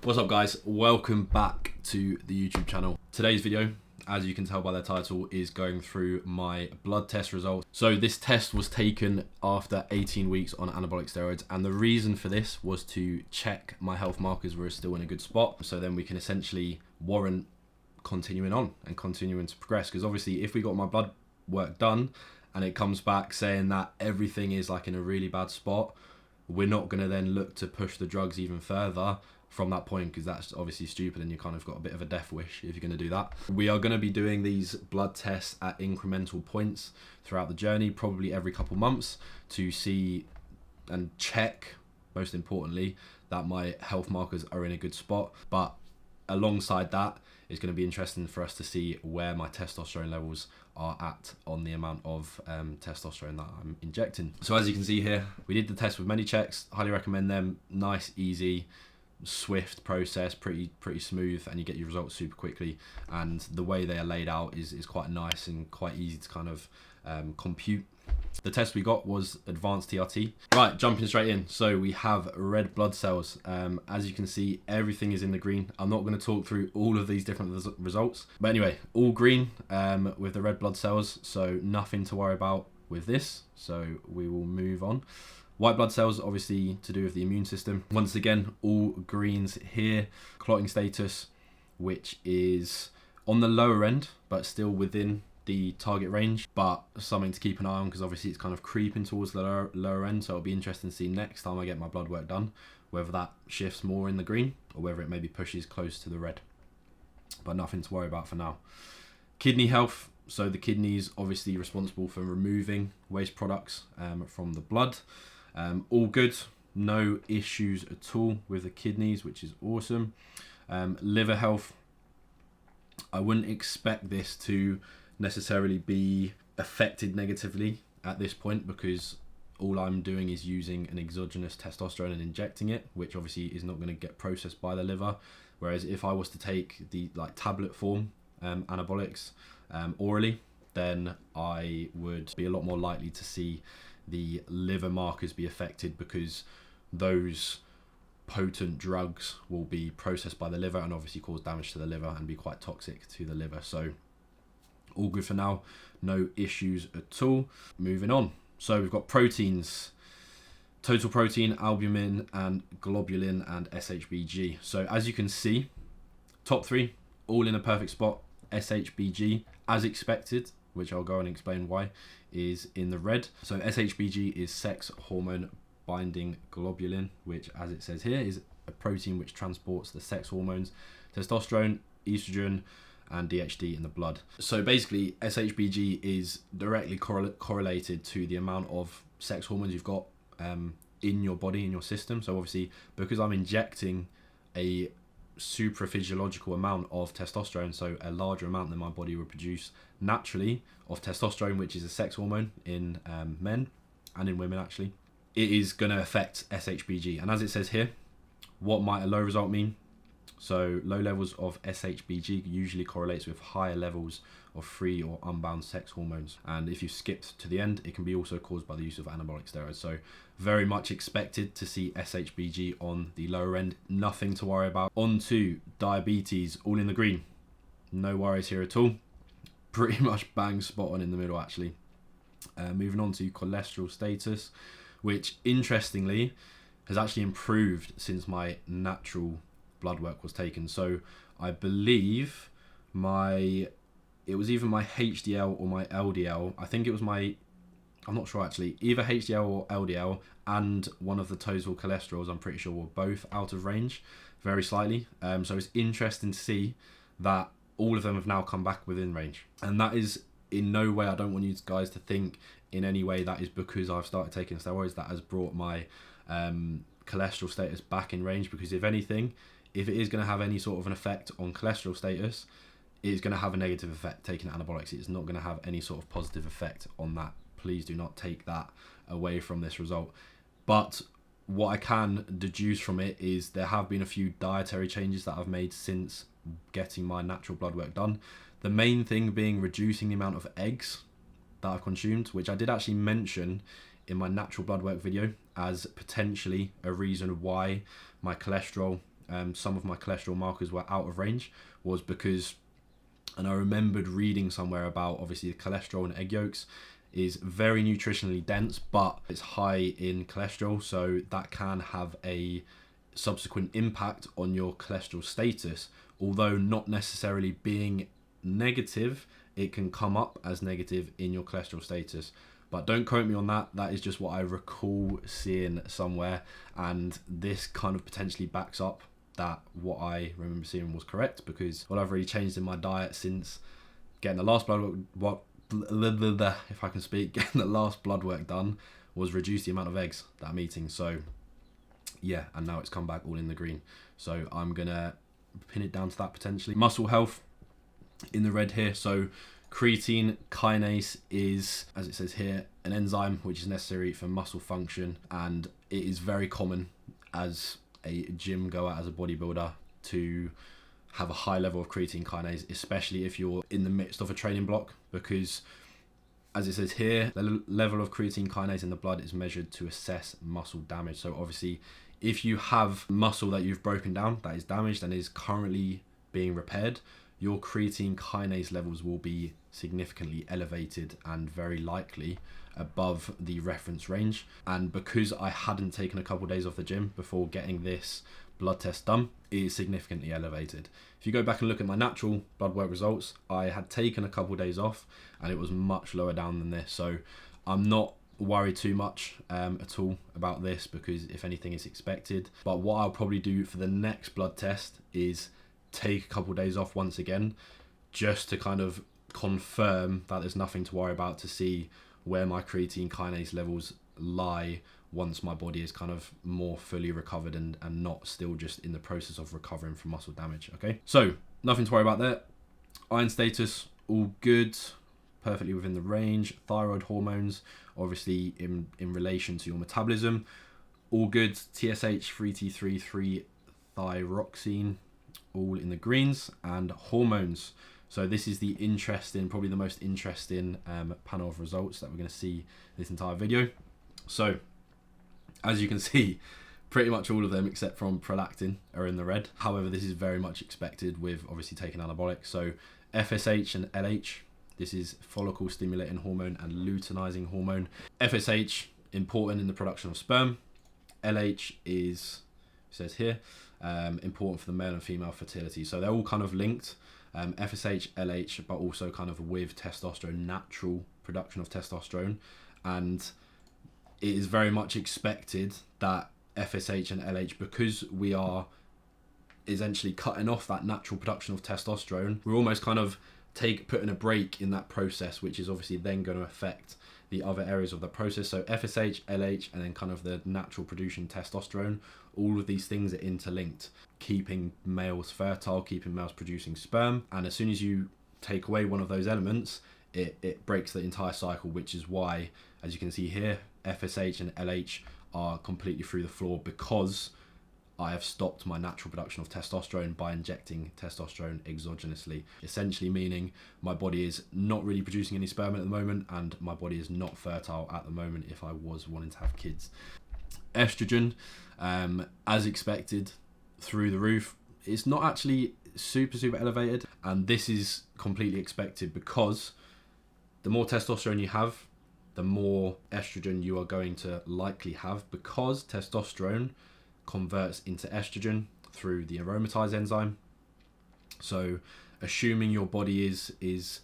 What's up guys, welcome back to the YouTube channel. Today's video, as you can tell by the title, is going through my blood test results. So this test was taken after 18 weeks on anabolic steroids, and the reason for this was to check my health markers were still in a good spot, so then we can essentially warrant continuing on and continuing to progress. Because obviously if we got my blood work done and it comes back saying that everything is like in a really bad spot, we're not going to then look to push the drugs even further from that point, because that's obviously stupid and you kind of got a bit of a death wish if you're going to do that. We are going to be doing these blood tests at incremental points throughout the journey, probably every couple months, to see and check, most importantly, that my health markers are in a good spot. But alongside that, it's going to be interesting for us to see where my testosterone levels are at on the amount of testosterone that I'm injecting. So as you can see here, we did the test with many checks. Highly recommend them. Nice, easy, swift process, pretty smooth, and you get your results super quickly. And the way they are laid out is quite nice and quite easy to kind of compute. The test we got was advanced TRT. Right, jumping straight in. So we have red blood cells. As you can see, everything is in the green. I'm not going to talk through all of these different results, but anyway, all green with the red blood cells, so nothing to worry about with this. So we will move on. White blood cells, obviously to do with the immune system. Once again, all greens here. Clotting status, which is on the lower end, but still within the target range, but something to keep an eye on, because obviously it's kind of creeping towards the lower end. So it'll be interesting to see next time I get my blood work done, whether that shifts more in the green or whether it maybe pushes close to the red. But nothing to worry about for now. Kidney health. So the kidneys obviously responsible for removing waste products from the blood. All good, no issues at all with the kidneys, which is awesome. Liver health, I wouldn't expect this to necessarily be affected negatively at this point, because all I'm doing is using an exogenous testosterone and injecting it, which obviously is not going to get processed by the liver. Whereas if I was to take the tablet form anabolics orally, then I would be a lot more likely to see the liver markers be affected, because those potent drugs will be processed by the liver and obviously cause damage to the liver and be quite toxic to the liver. So all good for now, no issues at all. Moving on. So we've got proteins, total protein, albumin and globulin and SHBG. So as you can see, top three all in a perfect spot. SHBG, as expected, which I'll go and explain why, is in the red. So SHBG is sex hormone binding globulin, which, as it says here, is a protein which transports the sex hormones, testosterone, estrogen, and DHT in the blood. So basically, SHBG is directly correlated to the amount of sex hormones you've got in your body, in your system. So obviously, because I'm injecting a supraphysiological amount of testosterone, so a larger amount than my body would produce naturally of testosterone, which is a sex hormone in men and in women actually, it is going to affect SHBG. And as it says here, what might a low result mean? So low levels of SHBG usually correlates with higher levels of free or unbound sex hormones. And if you skipped to the end, it can be also caused by the use of anabolic steroids. So very much expected to see SHBG on the lower end. Nothing to worry about. On to diabetes, all in the green. No worries here at all. Pretty much bang spot on in the middle actually. Moving on to cholesterol status, which interestingly has actually improved since my natural blood work was taken. So I believe it was either my HDL or my LDL. I think it was I'm not sure actually, either HDL or LDL, and one of the total cholesterols, I'm pretty sure, were both out of range very slightly. So it's interesting to see that all of them have now come back within range. And that is in no way, I don't want you guys to think in any way that is because I've started taking steroids that has brought my cholesterol status back in range. Because if anything, if it is going to have any sort of an effect on cholesterol status, it is going to have a negative effect taking anabolics. It's not going to have any sort of positive effect on that. Please do not take that away from this result. But what I can deduce from it is there have been a few dietary changes that I've made since getting my natural blood work done. The main thing being reducing the amount of eggs that I've consumed, which I did actually mention in my natural blood work video as potentially a reason why my cholesterol some of my cholesterol markers were out of range was because, and I remembered reading somewhere about obviously the cholesterol in egg yolks is very nutritionally dense, but it's high in cholesterol, so that can have a subsequent impact on your cholesterol status. Although not necessarily being negative, it can come up as negative in your cholesterol status. But don't quote me on that. That is just what I recall seeing somewhere, and this kind of potentially backs up that what I remember seeing was correct, because what I've really changed in my diet since getting the last if I can speak, getting the last blood work done was reduce the amount of eggs that I'm eating. So yeah, and now it's come back all in the green. So I'm gonna pin it down to that potentially. Muscle health in the red here. So creatine kinase is, as it says here, an enzyme which is necessary for muscle function, and it is very common as a gym goer, as a bodybuilder, to have a high level of creatine kinase, especially if you're in the midst of a training block, because as it says here, the level of creatine kinase in the blood is measured to assess muscle damage. So obviously if you have muscle that you've broken down, that is damaged and is currently being repaired, your creatine kinase levels will be significantly elevated and very likely above the reference range. And because I hadn't taken a couple of days off the gym before getting this blood test done, it is significantly elevated. If you go back and look at my natural blood work results, I had taken a couple of days off and it was much lower down than this. So I'm not worried too much at all about this, because if anything, it's expected. But what I'll probably do for the next blood test is take a couple of days off once again, just to kind of confirm that there's nothing to worry about, to see where my creatine kinase levels lie once my body is kind of more fully recovered and not still just in the process of recovering from muscle damage. Okay, so nothing to worry about there. Iron status, all good, perfectly within the range. Thyroid hormones, obviously in relation to your metabolism, all good. TSH, 3T3, 3-thyroxine, all in the greens. And hormones, so this is the interesting, probably the most interesting panel of results that we're going to see this entire video. So as you can see, pretty much all of them except from prolactin are in the red. However, this is very much expected with obviously taking anabolic. So FSH and LH, this is follicle stimulating hormone and luteinizing hormone. FSH, important in the production of sperm. LH is, it says here, important for the male and female fertility. So they're all kind of linked. FSH, LH, but also kind of with testosterone, natural production of testosterone. And it is very much expected that FSH and LH, because we are essentially cutting off that natural production of testosterone, we're almost kind of putting a break in that process, which is obviously then going to affect the other areas of the process. So FSH, LH, and then kind of the natural producing testosterone, all of these things are interlinked, keeping males fertile, keeping males producing sperm. And as soon as you take away one of those elements, it breaks the entire cycle, which is why, as you can see here, FSH and LH are completely through the floor, because I have stopped my natural production of testosterone by injecting testosterone exogenously, essentially meaning my body is not really producing any sperm at the moment, and my body is not fertile at the moment if I was wanting to have kids. Estrogen, as expected, through the roof. It's not actually super elevated, and this is completely expected, because the more testosterone you have, the more estrogen you are going to likely have, because testosterone converts into estrogen through the aromatase enzyme. So assuming your body is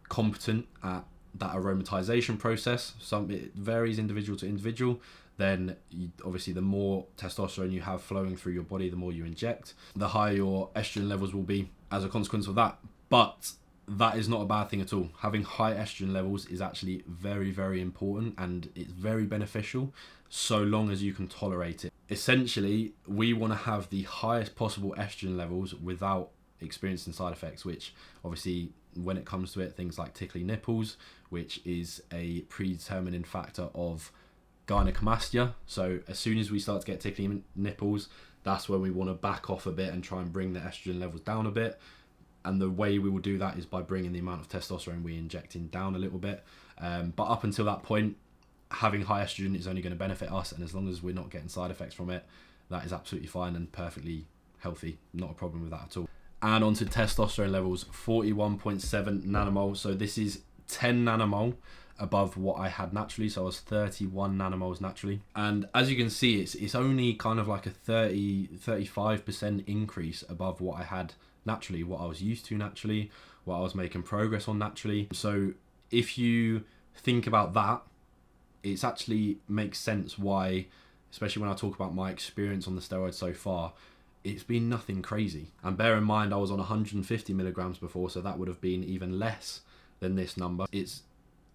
competent at that aromatization process, it varies individual to individual, then obviously the more testosterone you have flowing through your body, the more you inject, the higher your estrogen levels will be as a consequence of that. But that is not a bad thing at all. Having high estrogen levels is actually very important, and it's very beneficial so long as you can tolerate it. Essentially, we want to have the highest possible estrogen levels without experiencing side effects, which obviously when it comes to it, things like tickly nipples, which is a predetermining factor of gynecomastia. So as soon as we start to get tickly nipples, that's when we want to back off a bit and try and bring the estrogen levels down a bit. And the way we will do that is by bringing the amount of testosterone we're injecting down a little bit. But up until that point, having high estrogen is only going to benefit us. And as long as we're not getting side effects from it, that is absolutely fine and perfectly healthy, not a problem with that at all. And onto testosterone levels, 41.7 nanomole. So this is 10 nanomole above what I had naturally. So I was 31 nanomoles naturally. And as you can see, it's only kind of like a 35% increase above what I had naturally, what I was used to naturally, what I was making progress on naturally. So if you think about that, it actually makes sense why, especially when I talk about my experience on the steroids so far, it's been nothing crazy. And bear in mind, I was on 150 milligrams before, so that would have been even less than this number. It's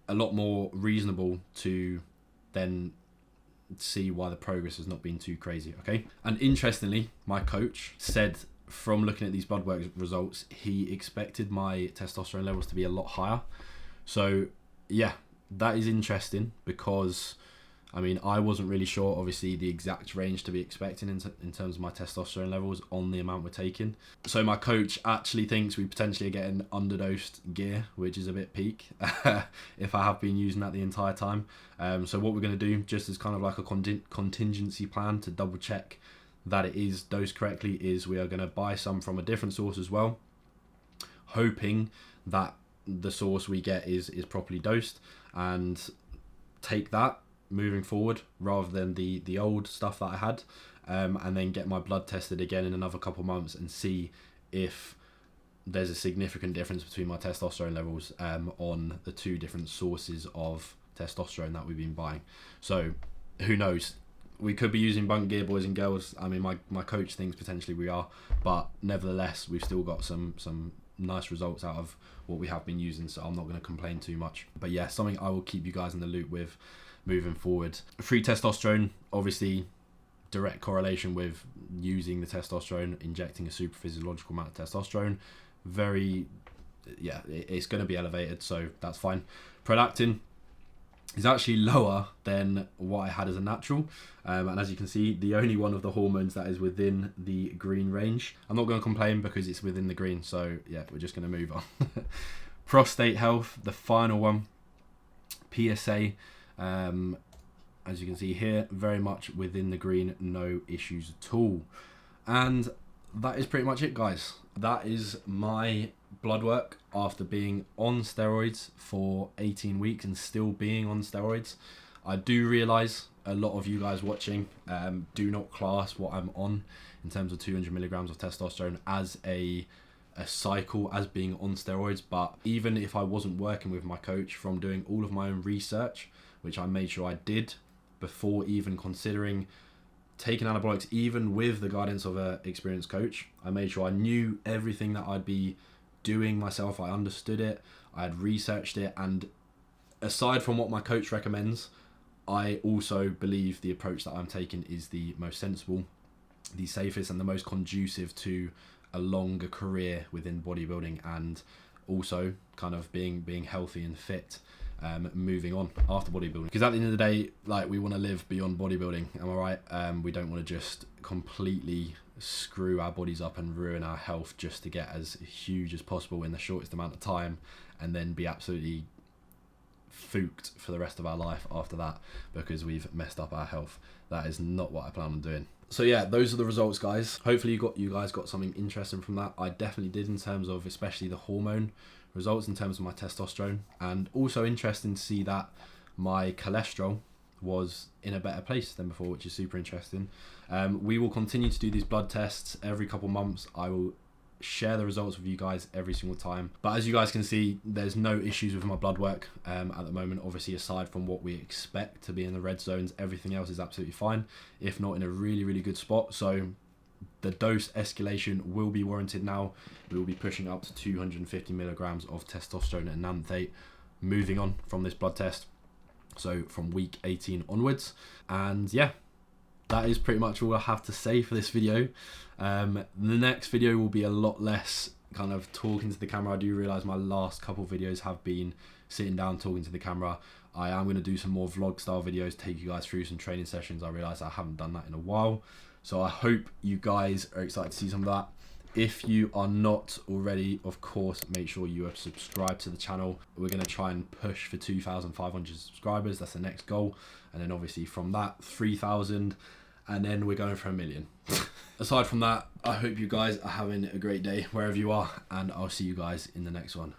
a lot more reasonable to then see why the progress has not been too crazy, okay? And interestingly, my coach said from looking at these blood work results, he expected my testosterone levels to be a lot higher. So yeah, that is interesting because I mean, I wasn't really sure, obviously, the exact range to be expecting in terms of my testosterone levels on the amount we're taking. So my coach actually thinks we potentially are getting underdosed gear, which is a bit peak, if I have been using that the entire time. So what we're going to do, just as kind of like a contingency plan to double check that it is dosed correctly, is we are going to buy some from a different source as well, hoping that the source we get is properly dosed, and take that moving forward rather than the old stuff that I had, and then get my blood tested again in another couple months and see if there's a significant difference between my testosterone levels on the two different sources of testosterone that we've been buying. So who knows, we could be using bunk gear, boys and girls. I mean, my coach thinks potentially we are, but nevertheless we've still got some nice results out of what we have been using, so I'm not going to complain too much. But yeah, something I will keep you guys in the loop with moving forward. Free testosterone, obviously direct correlation with using the testosterone, injecting a super physiological amount of testosterone. It's going to be elevated, so that's fine. Prolactin is actually lower than what I had as a natural, and as you can see, the only one of the hormones that is within the green range. I'm not going to complain because it's within the green, so yeah, we're just going to move on. Prostate health, the final one, PSA, as you can see here, very much within the green, no issues at all. And that is pretty much it, guys. That is my blood work after being on steroids for 18 weeks and still being on steroids. I do realize a lot of you guys watching do not class what I'm on in terms of 200 milligrams of testosterone as a cycle, as being on steroids. But even if I wasn't working with my coach, from doing all of my own research, which I made sure I did before even considering taking anabolics, even with the guidance of an experienced coach, I made sure I knew everything that I'd be doing myself. I understood it, I had researched it, and aside from what my coach recommends, I also believe the approach that I'm taking is the most sensible, the safest, and the most conducive to a longer career within bodybuilding, and also kind of being healthy and fit moving on after bodybuilding. Because at the end of the day, like, we want to live beyond bodybuilding, am I right? We don't want to just completely screw our bodies up and ruin our health just to get as huge as possible in the shortest amount of time, and then be absolutely fooked for the rest of our life after that because we've messed up our health. That is not what I plan on doing. So yeah, those are the results, guys. Hopefully you guys got something interesting from that. I definitely did, in terms of especially the hormone results, in terms of my testosterone, and also interesting to see that my cholesterol was in a better place than before, which is super interesting. We will continue to do these blood tests every couple months. I will share the results with you guys every single time, but as you guys can see, there's no issues with my blood work at the moment. Obviously, aside from what we expect to be in the red zones, everything else is absolutely fine, if not in a really good spot. So the dose escalation will be warranted now. We will be pushing up to 250 milligrams of testosterone and enanthate moving on from this blood test, so from week 18 onwards. And yeah, that is pretty much all I have to say for this video. The next video will be a lot less kind of talking to the camera. I do realise my last couple videos have been sitting down talking to the camera. I am going to do some more vlog style videos, take you guys through some training sessions. I realise I haven't done that in a while, so I hope you guys are excited to see some of that. If you are not already, of course, make sure you are subscribed to the channel. We're going to try and push for 2,500 subscribers. That's the next goal. And then obviously from that, 3,000. and then we're going for 1 million. Aside from that, I hope you guys are having a great day wherever you are, and I'll see you guys in the next one.